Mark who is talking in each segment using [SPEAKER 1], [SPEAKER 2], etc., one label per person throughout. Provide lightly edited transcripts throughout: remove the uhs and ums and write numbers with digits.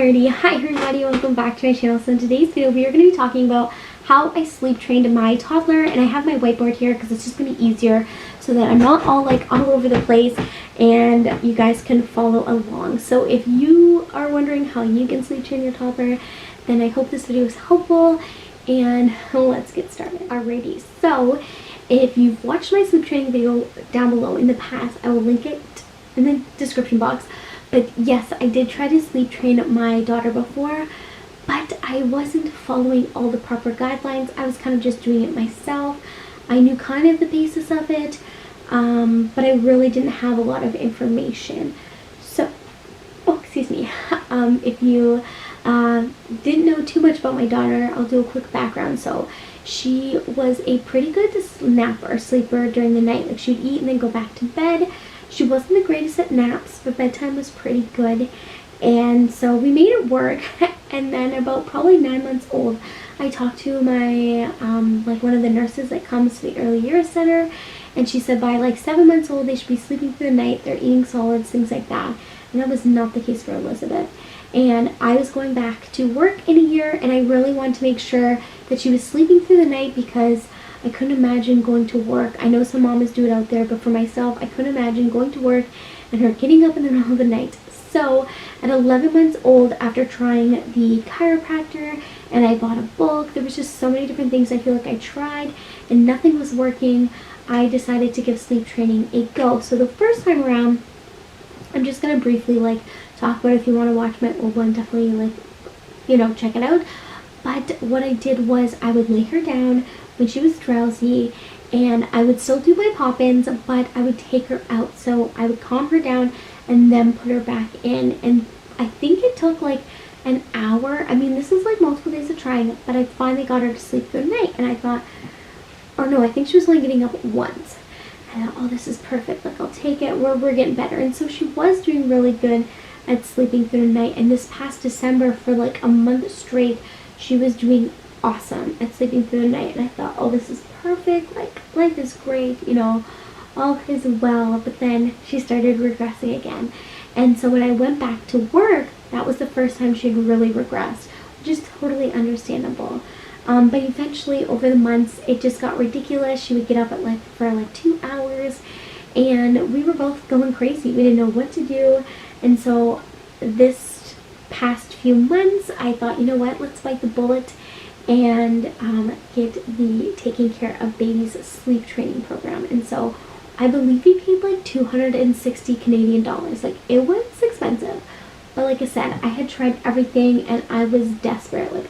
[SPEAKER 1] Alrighty, hi everybody, welcome back to my channel. So in today's video we are going to be talking about how I sleep trained my toddler, and I have my whiteboard here because it's just going to be easier so that I'm not all over the place and you guys can follow along. So if you are wondering how you can sleep train your toddler, then I hope this video is helpful, and let's get started. Alrighty, so if you've watched my sleep training video down below in the past, I will link it in the description box. But yes, I did try to sleep train my daughter before, but I wasn't following all the proper guidelines. I was kind of just doing it myself. I knew kind of the basis of it, but I really didn't have a lot of information. So, excuse me. If you didn't know too much about my daughter, I'll do a quick background. So she was a pretty good napper or sleeper during the night. Like, she would eat and then go back to bed. She wasn't the greatest at naps, but bedtime was pretty good, and so we made it work. And then about probably 9 months old, I talked to my one of the nurses that comes to the early years center, and she said by like 7 months old they should be sleeping through the night, they're eating solids, things like that. And that was not the case for Elizabeth. And I was going back to work in a year, and I really wanted to make sure that she was sleeping through the night because I couldn't imagine going to work. I know some mamas do it out there, but for myself, I couldn't imagine going to work and her getting up in the middle of the night. So at 11 months old, after trying the chiropractor, and I bought a book, there was just so many different things I feel like I tried and nothing was working, I decided to give sleep training a go. So the first time around, I'm just going to briefly talk about it. If you want to watch my old one, definitely check it out. But what I did was I would lay her down when she was drowsy, and I would still do my pop-ins, but I would take her out. So I would calm her down and then put her back in, and I think it took like an hour. I mean, this is like multiple days of trying it, but I finally got her to sleep through the night. And I thought, or no, I think she was only getting up once. I thought, oh, this is perfect, like I'll take it, we're getting better. And so she was doing really good at sleeping through the night, and this past December for like a month straight she was doing awesome at sleeping through the night. And I thought, oh, this is perfect, like life is great, all is well. But then she started regressing again, and so when I went back to work, that was the first time she had really regressed, which is totally understandable. But eventually over the months it just got ridiculous. She would get up at for 2 hours, and we were both going crazy. We didn't know what to do. And so this past few months I thought, you know what, let's bite the bullet and get the Taking Care of Babies sleep training program. And so I believe we paid like 260 Canadian dollars. Like, it was expensive, but like I said, I had tried everything and I was desperate.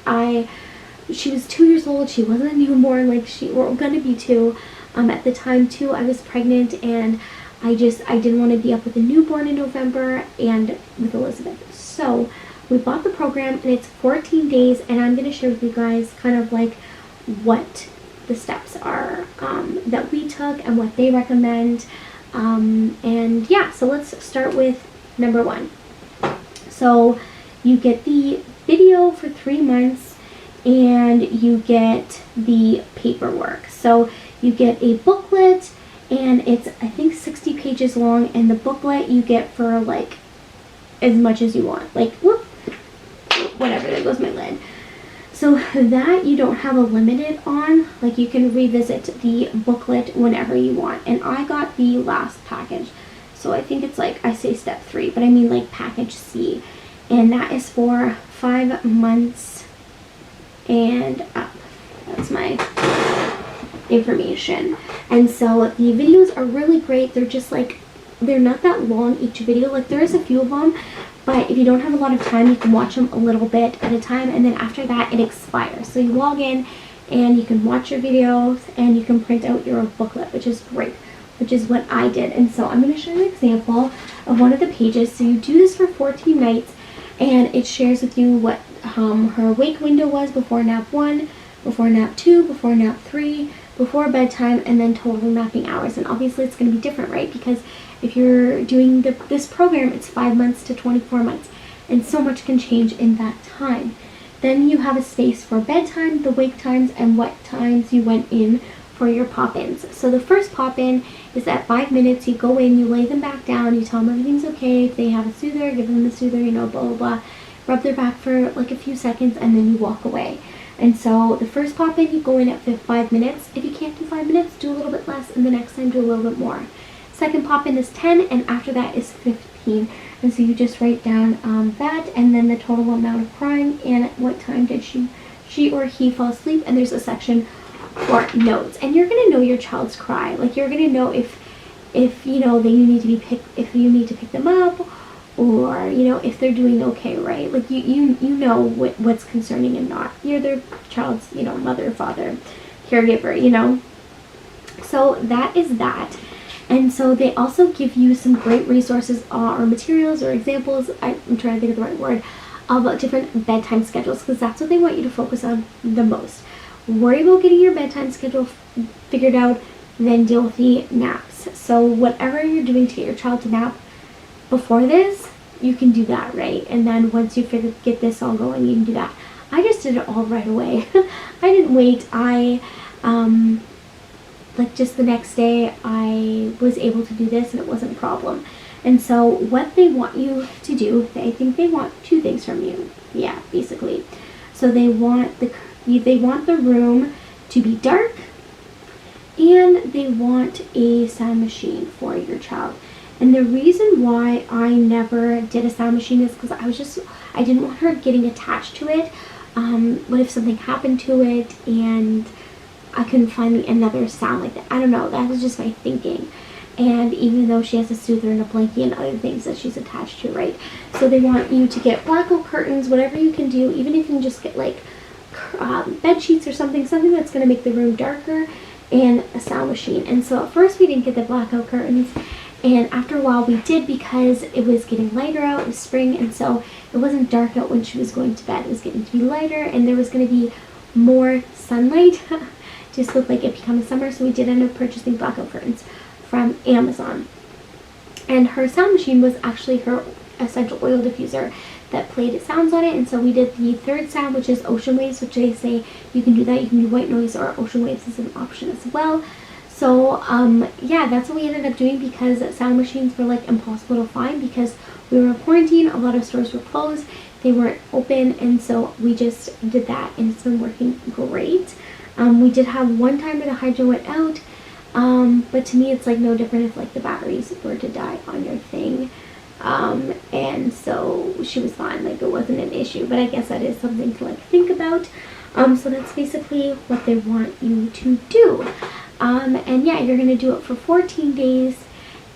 [SPEAKER 1] She was 2 years old, she wasn't a newborn, we're gonna be 2 at the time too. I was pregnant, and I didn't want to be up with a newborn in November and with Elizabeth. So we bought the program, and it's 14 days, and I'm going to share with you guys kind of what the steps are that we took and what they recommend. And yeah, so let's start with number 1. So you get the video for 3 months, and you get the paperwork. So you get a booklet, and it's I think 60 pages long, and the booklet you get for as much as you want. Whatever, there goes my lid. So that you don't have a limited on, you can revisit the booklet whenever you want. And I got the last package, so I think it's I say step 3, but I mean package C, and that is for 5 months and up. That's my information. And so the videos are really great. They're just they're not that long each video. There is a few of them, but if you don't have a lot of time, you can watch them a little bit at a time, and then after that it expires. So you log in and you can watch your videos, and you can print out your booklet, which is great, which is what I did. And so I'm going to show you an example of one of the pages. So you do this for 14 nights, and it shares with you what her wake window was before nap 1, before nap 2, before nap 3, before bedtime, and then total napping hours. And obviously it's going to be different, right? Because if you're doing this program, it's 5 months to 24 months, and so much can change in that time. Then you have a space for bedtime, the wake times, and what times you went in for your pop-ins. So the first pop-in is at 5 minutes. You go in, you lay them back down, you tell them everything's okay. If they have a soother, give them the soother, blah, blah, blah. rub their back for like a few seconds, and then you walk away. And so the first pop in, you go in at 5 minutes. If you can't do 5 minutes, do a little bit less, and the next time do a little bit more. Second pop in is 10, and after that is 15. And so you just write down that, and then the total amount of crying, and at what time did she or he fall asleep, and there's a section for notes. And you're gonna know your child's cry. Like, you're gonna know if you know that you need to if you need to pick them up, or you know if they're doing okay, right? Like you know what's concerning and not. You're their child's, you know, mother, father, caregiver, you know. So that is that. And so they also give you some great resources or materials or examples, I'm trying to think of the right word, about different bedtime schedules, because that's what they want you to focus on the most. Worry about getting your bedtime schedule figured out, then deal with the naps. So whatever you're doing to get your child to nap before this, you can do that, right? And then once you get this all going, you can do that. I just did it all right away. I didn't wait. Like just the next day, I was able to do this, and it wasn't a problem. And so what they want you to do, I think they want two things from you. Yeah, basically. So they want the room to be dark, and they want a sound machine for your child. And the reason why I never did a sound machine is because I didn't want her getting attached to it. What if something happened to it and I couldn't find another sound like that? I don't know. That was just my thinking. And even though she has a soother and a blankie and other things that she's attached to, right? So they want you to get blackout curtains, whatever you can do, even if you can just get like bed sheets or something that's going to make the room darker, and a sound machine. And so at first we didn't get the blackout curtains, and after a while we did, because it was getting lighter out, it was spring, and so it wasn't dark out when she was going to bed. It was getting to be lighter, and there was going to be more sunlight just with like it becoming summer. So we did end up purchasing blackout curtains from Amazon. And her sound machine was actually her essential oil diffuser that played sounds on it. And so we did the third sound, which is ocean waves, which they say you can do that. You can do white noise, or ocean waves is an option as well. So yeah, that's what we ended up doing, because sound machines were like impossible to find because we were in quarantine. A lot of stores were closed, they weren't open, and so we just did that, and it's been working great. We did have one time where the hydro went out, but to me it's like no different if like the batteries were to die on your thing. And so she was fine, like it wasn't an issue, but I guess that is something to like think about. So that's basically what they want you to do. And yeah, you're going to do it for 14 days,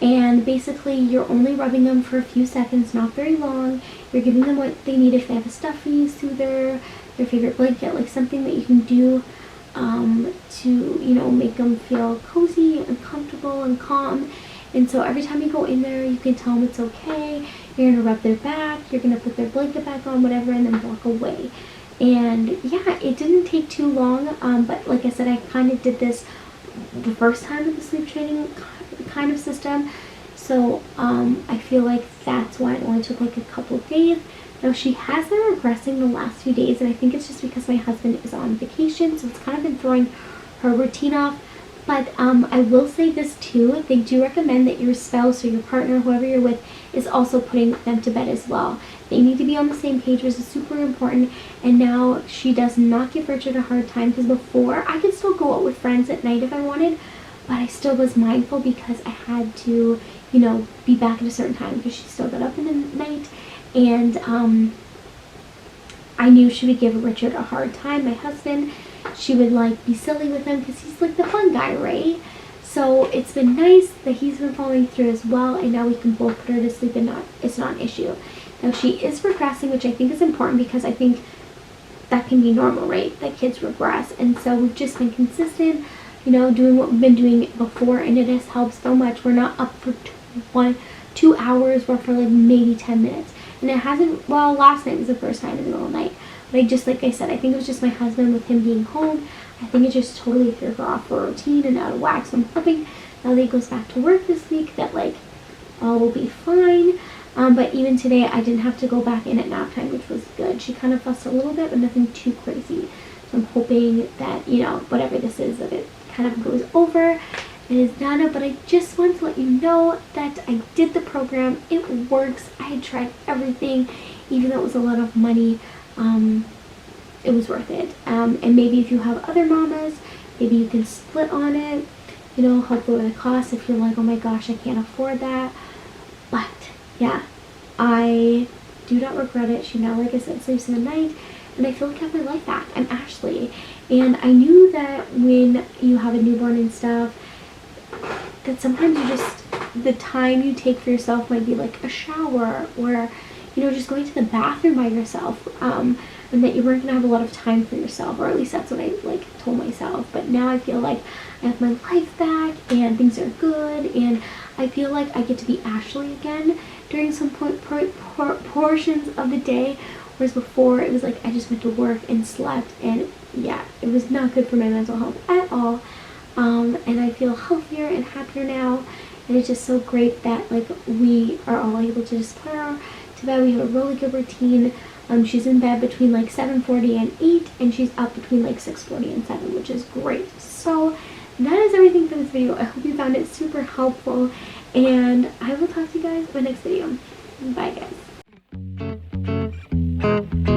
[SPEAKER 1] and basically you're only rubbing them for a few seconds, not very long. You're giving them what they need. If they have a stuffy, soother, their favorite blanket, like something that you can do to, you know, make them feel cozy and comfortable and calm. And so every time you go in there, you can tell them it's okay. You're going to rub their back, you're going to put their blanket back on, whatever, and then walk away. And yeah, it didn't take too long, but like I said, I kind of did this the first time with the sleep training kind of system. So I feel like that's why it only took like a couple of days. Now she has been regressing the last few days, and I think it's just because my husband is on vacation, so it's kind of been throwing her routine off. But I will say this too, they do recommend that your spouse or your partner, whoever you're with, is also putting them to bed as well. They need to be on the same page, which is super important. And now she does not give Richard a hard time, because before I could still go out with friends at night if I wanted, but I still was mindful because I had to, you know, be back at a certain time because she still got up in the night. And I knew she would give Richard a hard time, my husband. She would like be silly with him because he's like the fun guy, right? So it's been nice that he's been following through as well, and now we can both put her to sleep, and it's not an issue. Now she is regressing, which I think is important, because I think that can be normal, right? That kids regress. And so we've just been consistent, you know, doing what we've been doing before, and it has helped so much. We're not up for 2 hours, we're for like maybe 10 minutes. And it hasn't, well, last night was the first time in the middle of the night. But like I said, I think it was just my husband with him being home. I think it just totally threw her off her routine and out of whack. So I'm hoping now that he goes back to work this week that like all will be fine. But even today I didn't have to go back in at nap time, which was good. She kind of fussed a little bit, but nothing too crazy. So I'm hoping that, you know, whatever this is, that it kind of goes over and is done. But I just want to let you know that I did the program. It works. I had tried everything. even though it was a lot of money, it was worth it. And maybe if you have other mamas, maybe you can split on it, you know, help lower the cost if you're like, oh my gosh, I can't afford that. But yeah, I do not regret it. She now, like I said, sleeps in the night, and I feel like I have my life back. I'm Ashley, and I knew that when you have a newborn and stuff, that sometimes you just, the time you take for yourself might be like a shower, or, you know, just going to the bathroom by yourself, and that you weren't gonna have a lot of time for yourself, or at least that's what I like told myself. But now I feel like I have my life back, and things are good, and I feel like I get to be Ashley again during some portions of the day, whereas before it was like I just went to work and slept, and yeah, it was not good for my mental health at all. And I feel healthier and happier now, and it's just so great that like we are all able to just put her to bed. We have a really good routine. She's in bed between like 7:40 and 8, and she's up between like 6:40 and 7, which is great. So that is everything for this video. I hope you found it super helpful, and I will talk to you guys in my next video. Bye guys.